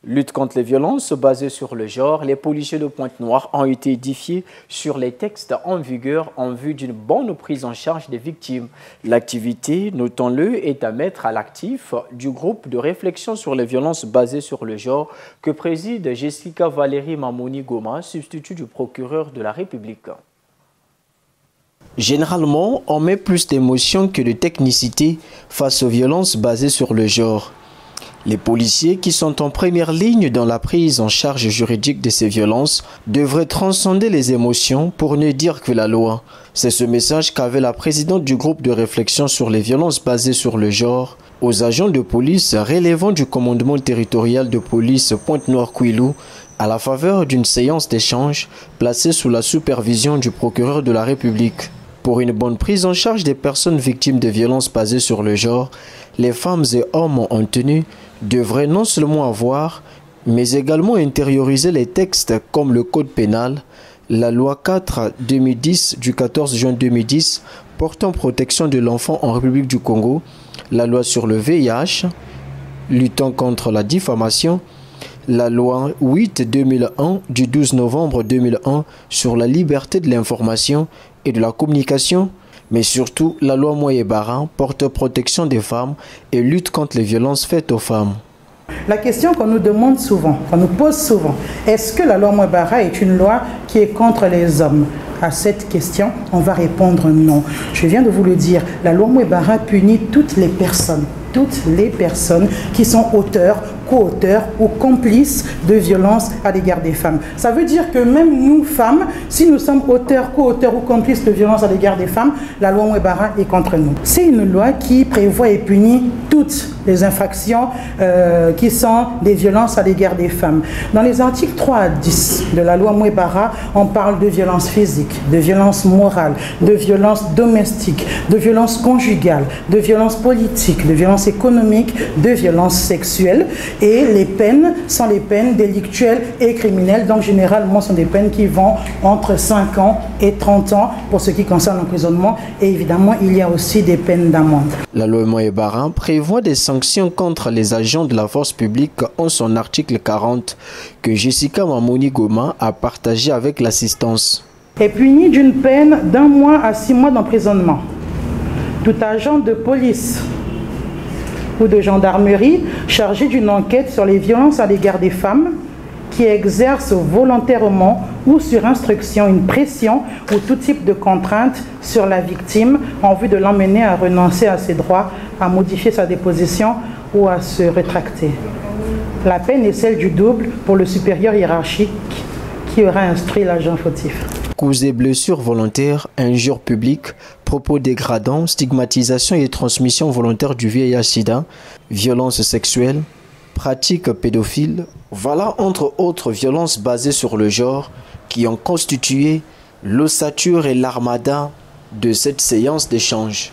Lutte contre les violences basées sur le genre, les policiers de Pointe-Noire ont été édifiés sur les textes en vigueur en vue d'une bonne prise en charge des victimes. L'activité, notons-le, est à mettre à l'actif du groupe de réflexion sur les violences basées sur le genre que préside Jessica Valérie Mamoni Goma, substitut du procureur de la République. Généralement, on met plus d'émotion que de technicité face aux violences basées sur le genre. Les policiers qui sont en première ligne dans la prise en charge juridique de ces violences devraient transcender les émotions pour ne dire que la loi. C'est ce message qu'avait la présidente du groupe de réflexion sur les violences basées sur le genre aux agents de police relevant du commandement territorial de police Pointe-Noire-Kouilou à la faveur d'une séance d'échange placée sous la supervision du procureur de la République. Pour une bonne prise en charge des personnes victimes de violences basées sur le genre, les femmes et hommes en tenue devraient non seulement avoir, mais également intérioriser les textes comme le Code pénal, la loi 4-2010 du 14 juin 2010 portant protection de l'enfant en République du Congo, la loi sur le VIH, luttant contre la diffamation, la loi 8-2001 du 12 novembre 2001 sur la liberté de l'information et de la communication, mais surtout la loi Moyebara porte protection des femmes et lutte contre les violences faites aux femmes. La question qu'on nous demande souvent, qu'on nous pose souvent, est-ce que la loi Moyebara est une loi qui est contre les hommes? À cette question, on va répondre non. Je viens de vous le dire, la loi Moyebara punit toutes les personnes qui sont auteurs, co-auteurs ou complices de violences à l'égard des femmes. Ça veut dire que même nous, femmes, si nous sommes auteurs, co-auteurs ou complices de violences à l'égard des femmes, la loi Moyebara est contre nous. C'est une loi qui prévoit et punit toutes les infractions qui sont des violences à l'égard des femmes. Dans les articles 3 à 10 de la loi Moyebara, on parle de violences physiques, de violences morales, de violences domestiques, de violences conjugales, de violences politiques, de violences économiques, de violences sexuelles. Et les peines sont les peines délictuelles et criminelles. Donc généralement, ce sont des peines qui vont entre 5 ans et 30 ans pour ce qui concerne l'emprisonnement. Et évidemment, il y a aussi des peines d'amende. La loi Moyebara prévoit des sanctions contre les agents de la force publique en son article 40 que Jessica Mamoni Goma a partagé avec l'assistance. Est puni d'une peine d'1 mois à 6 mois d'emprisonnement. Tout agent de police ou de gendarmerie chargé d'une enquête sur les violences à l'égard des femmes qui exerce volontairement ou sur instruction une pression ou tout type de contrainte sur la victime en vue de l'emmener à renoncer à ses droits, à modifier sa déposition ou à se rétracter. La peine est celle du double pour le supérieur hiérarchique qui aura instruit l'agent fautif. Coups et blessures volontaires, injures publiques, propos dégradants, stigmatisation et transmission volontaire du VIH/SIDA, violences sexuelles, pratiques pédophiles, voilà entre autres violences basées sur le genre qui ont constitué l'ossature et l'armada de cette séance d'échange.